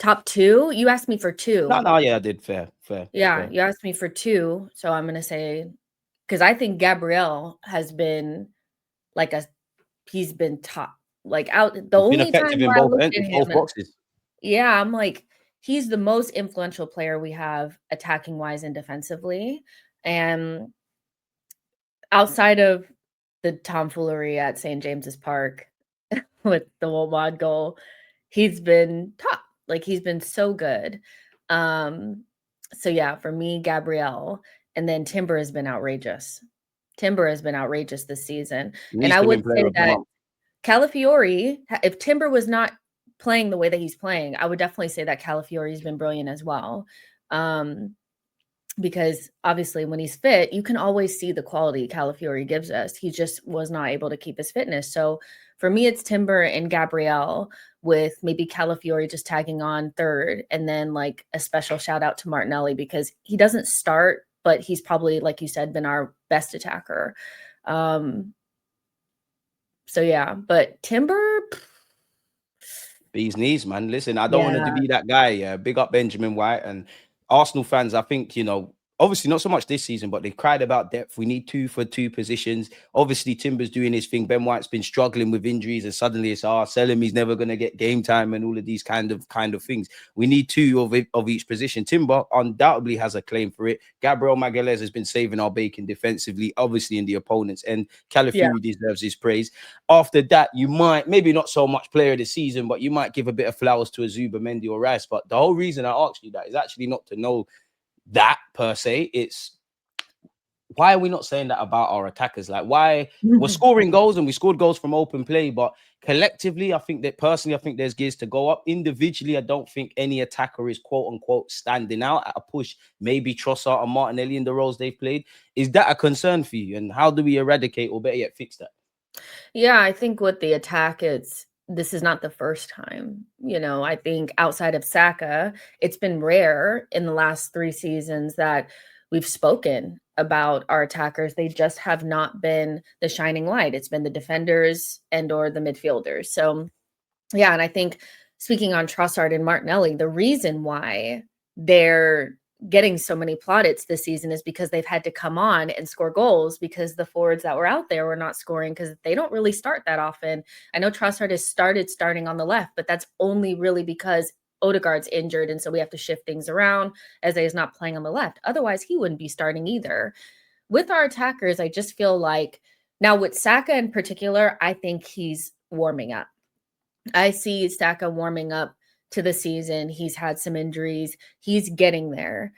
Top two? You asked me for two. No, yeah, I did. Fair, fair, Yeah, fair. you asked me for two. So I'm going to say, because I think Gabriel has been like he's been top. Like out, the He's been only time effective in where I both looked ends, at both him, boxes. yeah, I'm like, he's the most influential player we have attacking wise and defensively. And outside of the tomfoolery at St. James's Park with the Womad goal, he's been top. Like he's been so good. So yeah, for me, Gabrielle, and then Timber has been outrageous. Timber has been outrageous this season. And And he's I the would main player say of the that month. Calafiori, if Timber was not playing the way that he's playing, I would definitely say that Calafiori's been brilliant as well. Because obviously when he's fit, you can always see the quality Calafiori gives us. He just was not able to keep his fitness. So for me, it's Timber and Gabrielle, with maybe Calafiori just tagging on third, and then like a special shout out to Martinelli because he doesn't start, but he's probably, like you said, been our best attacker. So yeah, but Timber, Bees knees, man. Listen, I don't want to yeah, be that guy. Yeah, big up Benjamin White and Arsenal fans. I think obviously not so much this season, but they cried about depth. We need 2 for 2 positions. Obviously, Timber's doing his thing. Ben White's been struggling with injuries, and suddenly it's sell him. He's never going to get game time, and all of these kind of things. We need 2 of each position. Timber undoubtedly has a claim for it. Gabriel Magalhaes has been saving our bacon defensively, obviously in the opponents, and yeah, Calafiori deserves his praise. After that, you might maybe not so much player of the season, but you might give a bit of flowers to a Zuba, Mendy, or Rice. But the whole reason I asked you that is actually not to know that per se. It's why are we not saying that about our attackers? Like, why we're scoring goals and we scored goals from open play, but collectively, I think there's gears to go up. Individually, I don't think any attacker is quote unquote standing out at a push. Maybe Trossard and Martinelli in the roles they've played. Is that a concern for you? And how do we eradicate or better yet fix that? Yeah, I think with the attack, this is not the first time. I think outside of Saka, it's been rare in the last 3 seasons that we've spoken about our attackers. They just have not been the shining light. It's been the defenders and or the midfielders. So yeah, and I think speaking on Trossard and Martinelli, the reason why they're getting so many plaudits this season is because they've had to come on and score goals because the forwards that were out there were not scoring because they don't really start that often. I know Trossard has starting on the left, but that's only really because Odegaard's injured, and so we have to shift things around. Eze is not playing on the left. Otherwise, he wouldn't be starting either. With our attackers, I just feel like now with Saka in particular, I think he's warming up. I see Saka warming up to the season. He's had some injuries. He's getting there.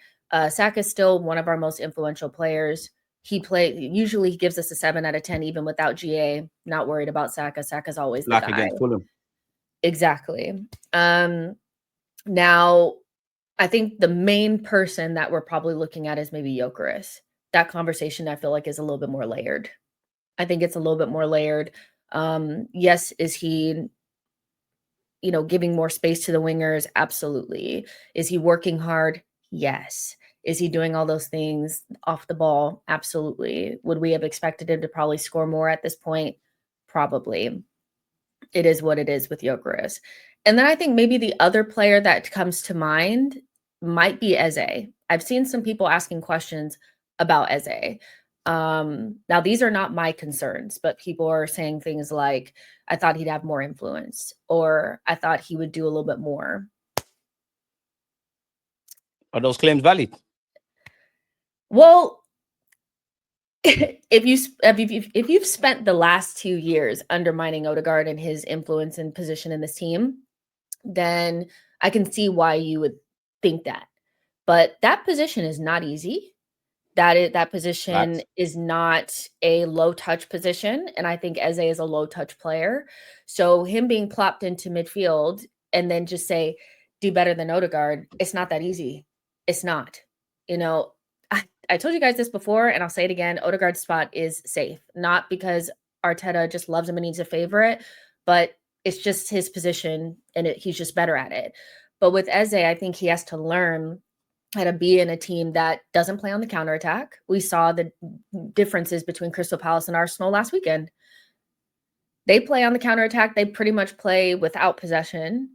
Saka is still one of our most influential players. Usually he gives us a 7 out of 10, even without GA. Not worried about Saka. Saka's always the Like guy. against Fulham. Exactly. Now, I think the main person that we're probably looking at is maybe Gyökeres. That conversation I feel like is a little bit more layered. I think it's a little bit more layered. Yes, is he giving more space to the wingers? Absolutely. Is he working hard? Yes. Is he doing all those things off the ball? Absolutely. Would we have expected him to probably score more at this point? Probably. It is what it is with Gyökeres. And then I think maybe the other player that comes to mind might be Eze. I've seen some people asking questions about Eze. Now these are not my concerns, but people are saying things like, I thought he'd have more influence, or I thought he would do a little bit more. Are those claims valid? Well, if you've spent the last 2 years undermining Odegaard and his influence and position in this team, then I can see why you would think that. But that position is not easy. That position Facts. is not a low touch position, and I think Eze is a low touch player. So him being plopped into midfield and then just say, do better than Odegaard, it's not that easy. It's not. I told you guys this before, and I'll say it again. Odegaard's spot is safe, not because Arteta just loves him and needs a favorite, but it's just his position, and he's just better at it. But with Eze, I think he has to learn how to be in a team that doesn't play on the counterattack. We saw the differences between Crystal Palace and Arsenal last weekend. They play on the counterattack. They pretty much play without possession.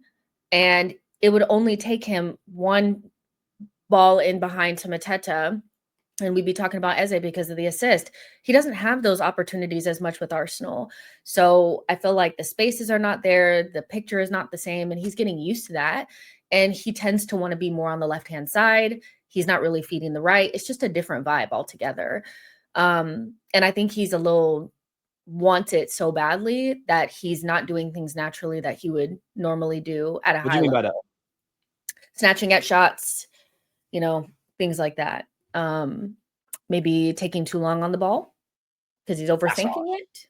And it would only take him one ball in behind to Mateta, and we'd be talking about Eze because of the assist. He doesn't have those opportunities as much with Arsenal. So I feel like the spaces are not there, the picture is not the same, and he's getting used to that. And he tends to want to be more on the left-hand side. He's not really feeding the right. It's just a different vibe altogether. And I think he's a little wants it so badly that he's not doing things naturally that he would normally do at a What do high you mean level. by that? Snatching at shots, things like that. Maybe taking too long on the ball because he's That's hard. overthinking it.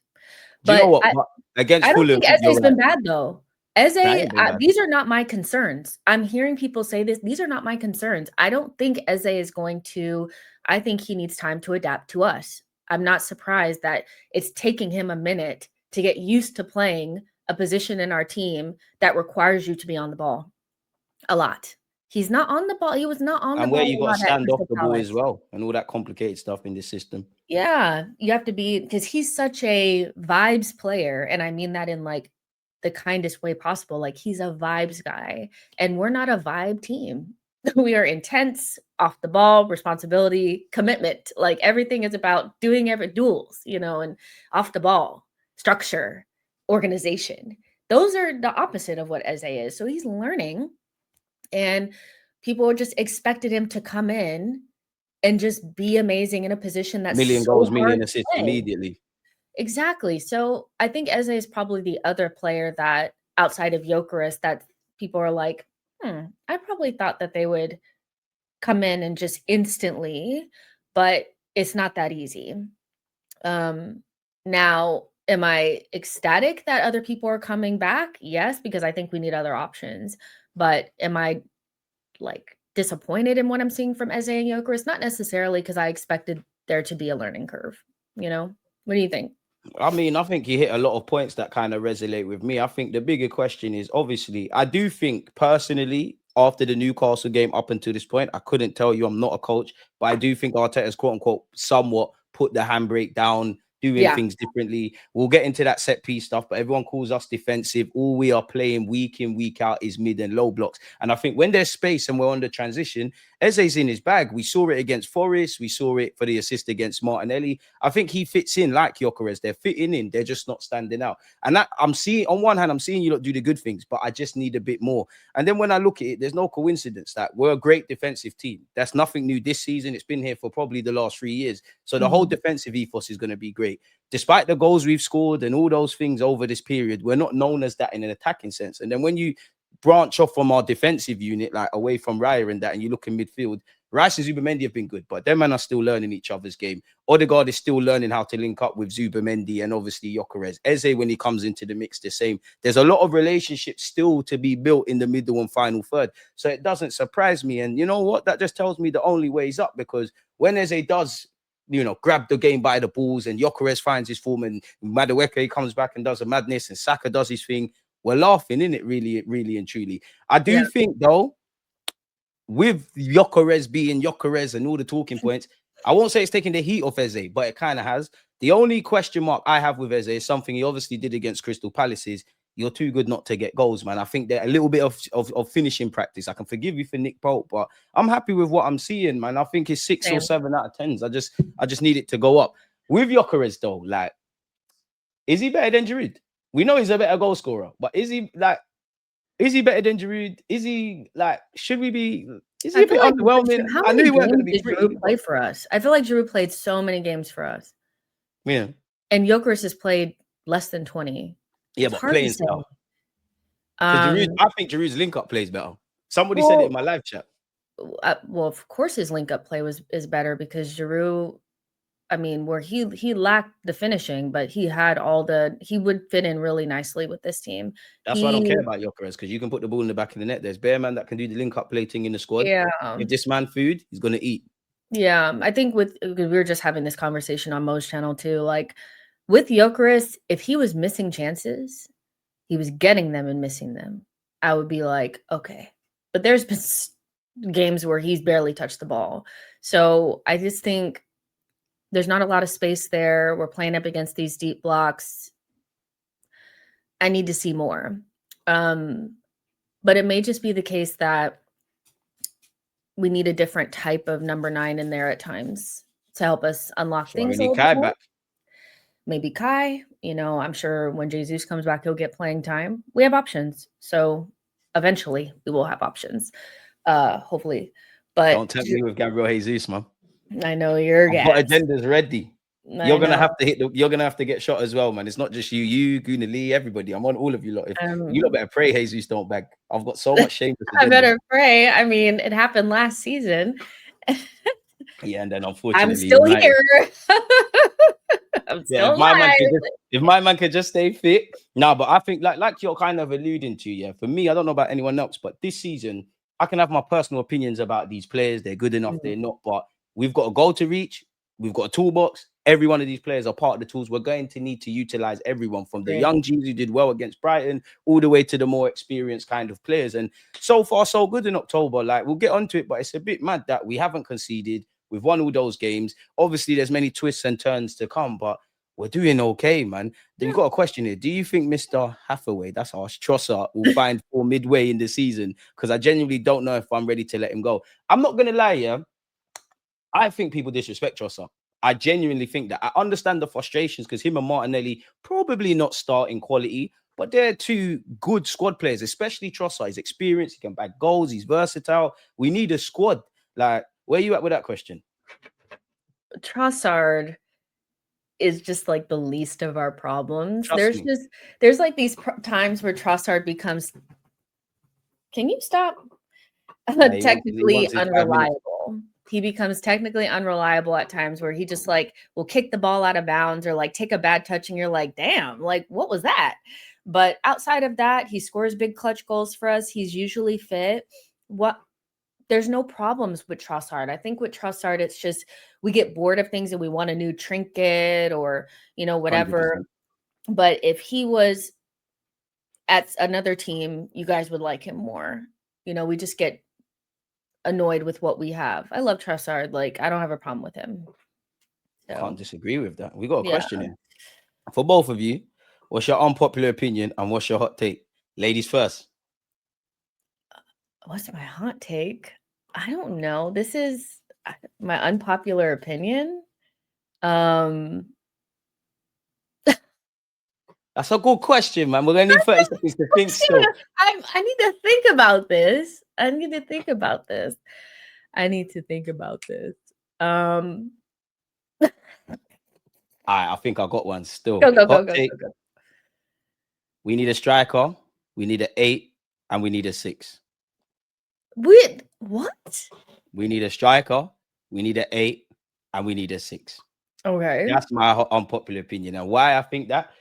Do you know But what? But against I don't Fulham, think you're Eze's right. been bad though. Eze, That ain't been bad. these are not my concerns. I'm hearing people say this. These are not my concerns. I don't think Eze is going to. I think he needs time to adapt to us. I'm not surprised that it's taking him a minute to get used to playing a position in our team that requires you to be on the ball a lot. He's not on the ball. He was not on the And where ball you a got to lot at stand off Crystal the ball as Palace. well, and all that complicated stuff in the system. Yeah, you have to be because he's such a vibes player, and I mean that in like the kindest way possible. Like he's a vibes guy, and we're not a vibe team. We are intense, off the ball, responsibility, commitment. Like everything is about doing every duels, and off the ball, structure, organization. Those are the opposite of what Eze is. So he's learning, and people just expected him to come in and just be amazing in a position that's Million so goals, hard million to assists play. immediately. Exactly. So I think Eze is probably the other player that outside of Gyökeres that people are like, I probably thought that they would come in and just instantly, but it's not that easy. Now, am I ecstatic that other people are coming back? Yes, because I think we need other options. But am I like disappointed in what I'm seeing from Eze and Gyökeres? Not necessarily because I expected there to be a learning curve. What do you think? I mean, I think you hit a lot of points that kind of resonate with me. I think the bigger question is obviously, I do think personally, after the Newcastle game up until this point, I couldn't tell you I'm not a coach, but I do think Arteta's quote unquote somewhat put the handbrake down, doing Yeah, things differently. We'll get into that set piece stuff, but everyone calls us defensive. All we are playing week in, week out is mid and low blocks. And I think when there's space and we're on the transition, Eze's in his bag. We saw it against Forest. We saw it for the assist against Martinelli. I think he fits in like Gyökeres. They're fitting in. They're just not standing out. And that I'm seeing on one hand, I'm seeing you lot do the good things, but I just need a bit more. And then when I look at it, there's no coincidence that we're a great defensive team. That's nothing new this season. It's been here for probably the last 3 years. So the whole mhm, defensive ethos is going to be great. Despite the goals we've scored and all those things over this period, we're not known as that in an attacking sense. And then when you branch off from our defensive unit, like away from Raya and that, and you look in midfield, Rice and Zubamendi have been good, but them men are still learning each other's game. Odegaard is still learning how to link up with Zubamendi and obviously Gyökeres. Eze, when he comes into the mix, the same. There's a lot of relationships still to be built in the middle and final third. So it doesn't surprise me. And you know what? That just tells me the only way is up, because when Eze does, grab the game by the balls and Gyökeres finds his form and Madueke comes back and does a madness and Saka does his thing, we're laughing, in it, really, really and truly. I yeah. do think, though, with Gyökeres being Gyökeres and all the talking points, I won't say it's taking the heat off Eze, but it kind of has. The only question mark I have with Eze is something he obviously did against Crystal Palace is you're too good not to get goals, man. I think that a little bit of finishing practice. I can forgive you for Nick Pope, but I'm happy with what I'm seeing, man. I think it's 6 or Same. 7 out of 10s. I just need it to go up. With Gyökeres, though, like, is he better than Giroud? We know he's a better goal scorer, but is he better than Giroud? Is he like, should we be, is he I a feel bit like underwhelming? how I knew many he weren't going to games be did pretty, Giroud but play for us? I feel like Giroud played so many games for us, yeah. and Gyökeres has played less than 20. Yeah, It's but hard to playing say. style. Because Giroud, Um, I think Giroud's link up plays better. Somebody said it in well, my live chat. well, of course his link up play is better because Giroud. I mean, where he lacked the finishing, but he would fit in really nicely with this team. That's why I don't He, care about Gyökeres, because you can put the ball in the back of the net. There's bare man that can do the link up play thing in the squad. yeah, If this man food, he's going to eat. yeah. I think we were just having this conversation on Mo's channel too. Like with Gyökeres, if he was missing chances, he was getting them and missing them. I would be like, okay. But there's been games where he's barely touched the ball. So I just think there's not a lot of space there. We're playing up against these deep blocks. I need to see more. Um, But it may just be the case that we need a different type of number 9 in there at times to help us unlock That's why we things a need little bit Kai more. back. Maybe Kai, I'm sure when Jesus comes back, he'll get playing time. We have options. So eventually we will have options. Hopefully. But Don't tempt me with Gabriel Jesus, man. I know you're I've got gas. agendas ready. I know. You're gonna have to get shot as well, man. It's not just you, Guna Lee, everybody. I'm on all of you lot. If you lot Um, better pray Jesus don't bag. I've got so much shameless I agenda. better pray. I mean, it happened last season. Yeah, and then I'm unfortunately still United. here. I'm Yeah, still alive. if my man could just stay fit. No, but I think like you're kind of alluding to, yeah. For me, I don't know about anyone else, but this season, I can have my personal opinions about these players. They're good enough, they're not, but we've got a goal to reach, we've got a toolbox. Every one of these players are part of the tools. We're going to need to utilize everyone from the Great. young G's who did well against Brighton all the way to the more experienced kind of players. And so far, so good in October. Like, we'll get onto it, but it's a bit mad that we haven't conceded. We've won all those games. Obviously, there's many twists and turns to come, but we're doing okay, man. Then you got a question here. Do you think Mr. Hathaway, that's harsh, Trossard, will find for midway in the season? Because I genuinely don't know if I'm ready to let him go. I'm not gonna lie, yeah. I think people disrespect Trossard. I genuinely think that. I understand the frustrations because him and Martinelli probably not starting quality, but they're two good squad players, especially Trossard. He's experienced, he can back goals, he's versatile. We need a squad. Like, where are you at with that question? Trossard is just like the least of our problems. Trust me. There's like these times where Trossard becomes, can you stop? He Technically wants his 5 minutes. unreliable. He becomes technically unreliable at times where he just like will kick the ball out of bounds or like take a bad touch and you're like, damn, like what was that? But outside of that, he scores big clutch goals for us. He's usually fit. What There's no problems with Trossard. I think with Trossard, it's just we get bored of things and we want a new trinket or, whatever. 100%. But if he was at another team, you guys would like him more. We just get annoyed with what we have. I love Trossard. Like, I don't have a problem with him. Can't So, disagree with that. We got a yeah. question here for both of you. What's your unpopular opinion and what's your hot take? Ladies first. What's my hot take? I don't know. This is my unpopular opinion. That's a good question, man. We're gonna need 30 seconds to think still. I need to think about this. I need to think about this. I think I got one still. Go, go, go, Hot go, take. go, go. We need a striker, we need an 8, and we need a 6. What? We need a striker, we need an 8, and we need a 6. Okay. That's my unpopular opinion. And why I think that?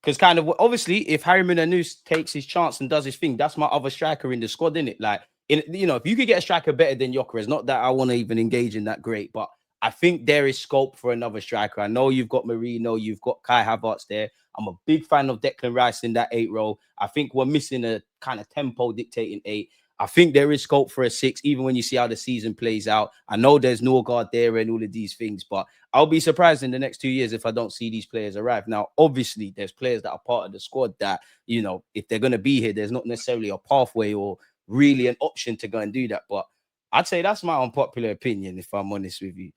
Because kind of obviously, if Harry Minanus takes his chance and does his thing, that's my other striker in the squad, isn't it? Like, if you could get a striker better than Gyökeres, not that I want to even engage in that great, but I think there is scope for another striker. I know you've got Marino, you've got Kai Havertz there. I'm a big fan of Declan Rice in that 8 role. I think we're missing a kind of tempo dictating 8. I think there is scope for a 6, even when you see how the season plays out. I know there's Norgard there and all of these things, but I'll be surprised in the next 2 years if I don't see these players arrive. Now, obviously, there's players that are part of the squad that, if they're going to be here, there's not necessarily a pathway or really an option to go and do that. But I'd say that's my unpopular opinion, if I'm honest with you.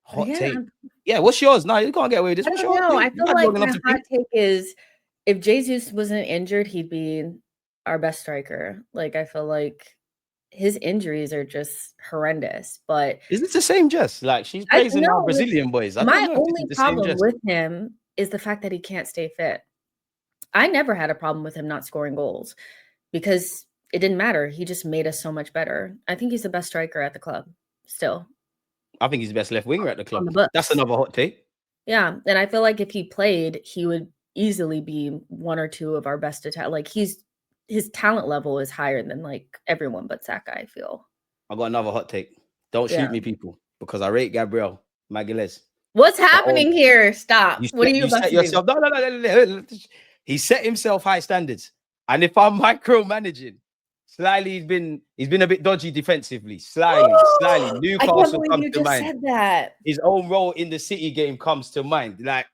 Hot Yeah. take. Yeah, what's yours? No, you can't get away with this. I What's don't your hot know. take? I You feel had like long enough my to hot think. take is if Jesus wasn't injured, he'd be our best striker. Like, I feel like his injuries are just horrendous. But Is this the same Jess? Like, she's I praising our know Brazilian boys. I don't my know if this only is the same problem Jess. with him is the fact that he can't stay fit. I never had a problem with him not scoring goals because it didn't matter. He just made us so much better. I think he's the best striker at the club still I think he's the best left winger at the on club. the That's books. another hot take. Yeah, and I feel like if he played, he would easily be one or two of our best attack. Like his talent level is higher than like everyone but Saka, I feel. I got another hot take. Don't shoot Yeah. me, people, because I rate Gabriel Magalhaes. What's But happening here? Stop. What are you you about set to do? yourself. No, no, no, no, no, no. He set himself high standards, and if I'm micromanaging, slightly he's been a bit dodgy defensively. Slyly. I can't Newcastle believe comes you to just mind. said that. His own role in the City game comes to mind. Like,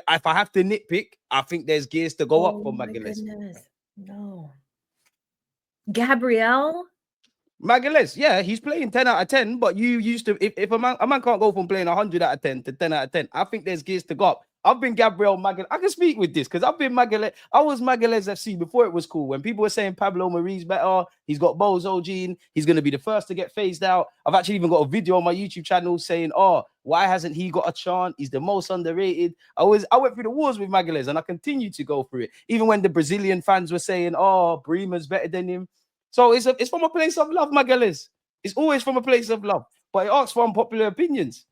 if I have to nitpick, I think there's gears to go up Oh for my Magalhaes. goodness. No. Gabriel? Magalhaes, yeah, he's playing 10 out of 10, but you used to, if a man can't go from playing 100 out of 10 to 10 out of 10, I think there's gears to go up. I've been Gabriel Magalhaes. I can speak with this because I've been Magalhaes. I was Magalhaes FC before it was cool. When people were saying Pablo Mari's better, he's got Bozo gene, he's going to be the first to get phased out. I've actually even got a video on my YouTube channel saying, oh, why hasn't he got a chant? He's the most underrated. I went through the wars with Magalhaes and I continue to go through it. Even when the Brazilian fans were saying, oh, Bremer's better than him. So it's from a place of love, Magalhaes. It's always from a place of love, but it asks for unpopular opinions.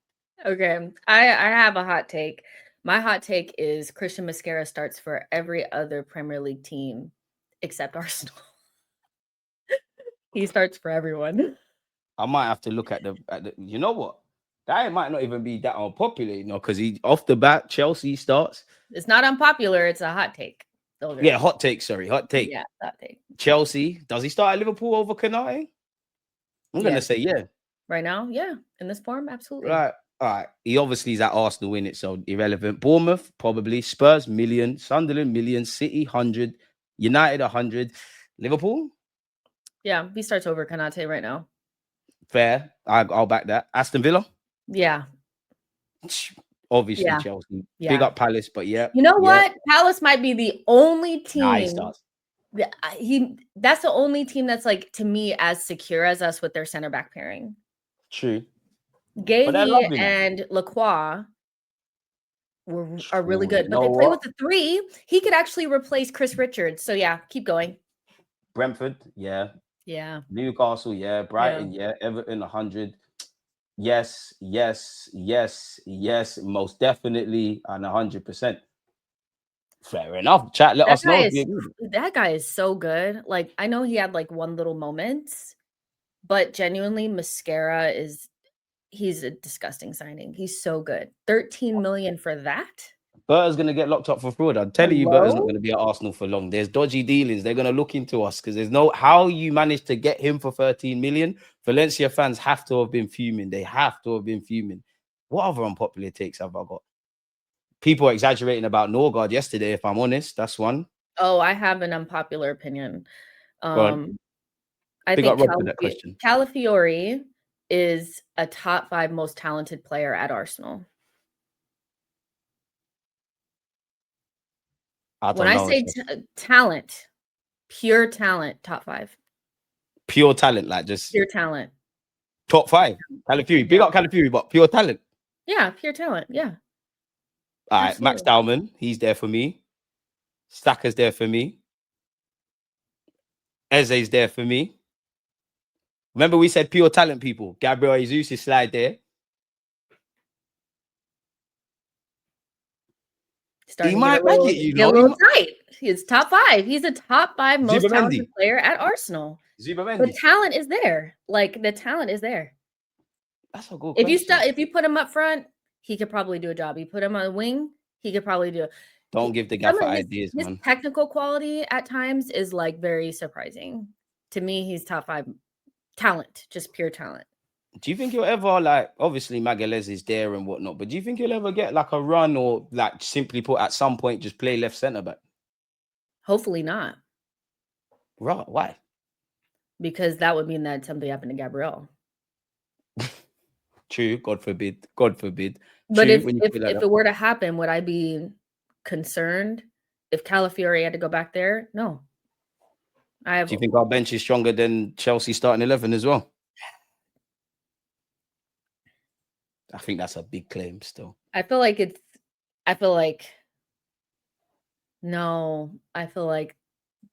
Okay, I have a hot take. My hot take is Christian Mosquera starts for every other Premier League team except Arsenal. He starts for everyone. I might have to look at the. You know what? That might not even be that unpopular, you know, because he off the bat Chelsea starts. It's not unpopular. It's a hot take. Yeah, hot take. Sorry, hot take. Yeah, hot take. Chelsea, does he start at Liverpool over Kanate? I'm gonna say yeah. Right now, yeah. In this form, absolutely. Right. All right. He obviously is at Arsenal in it, so irrelevant. Bournemouth, probably. Spurs, million. Sunderland, million. City, 100. United, 100. Liverpool? Yeah, he starts over Kanate right now. Fair. I'll back that. Aston Villa? Yeah. Obviously, Chelsea. Yeah. Big up Palace, but yeah. You know what? Palace might be the only team. Nah, he starts. That's the only team that's like, to me, as secure as us with their center back pairing. True. Gahey and Lacroix are really good, but they play with the 3. He could actually replace Chris Richards. So yeah, keep going. Brentford, yeah. Yeah. Newcastle, yeah. Brighton, yeah. Everton, 100. Yes, yes, yes, yes. Most definitely, and 100%. Fair enough. Chat, let us know. That guy is so good. Like, I know he had like one little moment, but genuinely, Mosquera he's a disgusting signing. He's so good. 13 million for that. Berta's going to get locked up for fraud. I'm telling you, Berta's not going to be at Arsenal for long. There's dodgy dealings. They're going to look into us because there's no how you managed to get him for 13 million. Valencia fans have to have been fuming. They have to have been fuming. What other unpopular takes have I got? People are exaggerating about Norgard yesterday, if I'm honest. That's one. Oh, I have an unpopular opinion. I think Calafiori is a top 5 most talented player at Arsenal. When I say talent, pure talent, top 5. Pure talent, like just pure talent. Top 5. Calafiori, big up Calafiori, but pure talent. Yeah, pure talent. Yeah. All right, Max Dowman, he's there for me. Saka's there for me. Eze's there for me. Remember we said pure talent, people. Gabriel Jesus is slide there. He might make it, you know. A little tight. He's top 5. He's a top 5 most talented player at Arsenal. The talent is there. Like, the talent is there. That's a good question. If you put him up front, he could probably do a job. You put him on the wing, he could probably do it. Don't give the gaffer ideas, man. His technical quality at times is like very surprising. To me, he's top 5 talent, just pure talent. Do you think he'll ever, like, obviously Magalhaes is there and whatnot, but do you think he'll ever get like a run or like simply put at some point just play left centre back? Hopefully not. Right? Why? Because that would mean that something happened to Gabriel. True. God forbid. God forbid. But if it were to happen, would I be concerned if Calafiori had to go back there? No. Do you think our bench is stronger than Chelsea starting 11 as well? I think that's a big claim still. I feel like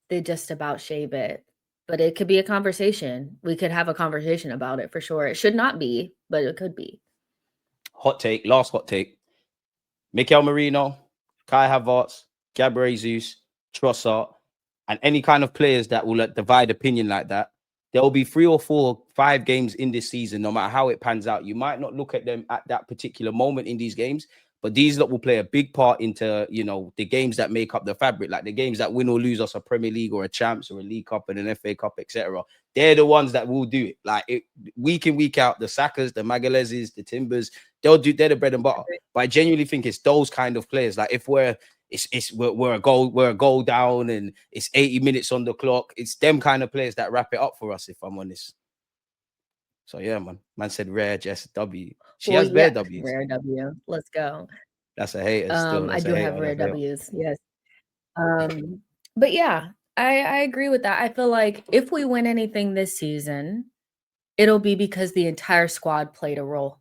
they just about shave it. But it could be a conversation. We could have a conversation about it for sure. It should not be, but it could be. Hot take, last hot take. Mikel Merino, Kai Havertz, Gabriel Jesus, Trossard, and any kind of players that will divide opinion like that. There will be 3 or 4, 5 games in this season, no matter how it pans out. You might not look at them at that particular moment in these games, but these lot will play a big part into, you know, the games that make up the fabric, like the games that win or lose us a Premier League or a Champs or a League Cup and an FA Cup, etc. They're the ones that will do it. Like week in, week out, the Sakas, the Magalhaeses, the Timbers, they're the bread and butter. But I genuinely think it's those kind of players. Like if we're we're a goal down and it's 80 minutes on the clock. It's them kind of players that wrap it up for us, if I'm honest. So yeah, man said rare Jess W. She Well, has bare yeah, W's. rare W. Let's go. That's a hater still. I That's a do hate have on a rare fail. W's. Yes. But yeah, I agree with that. I feel like if we win anything this season, it'll be because the entire squad played a role.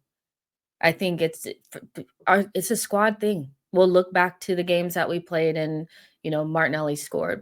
I think it's a squad thing. We'll look back to the games that we played and, Martinelli scored. We'll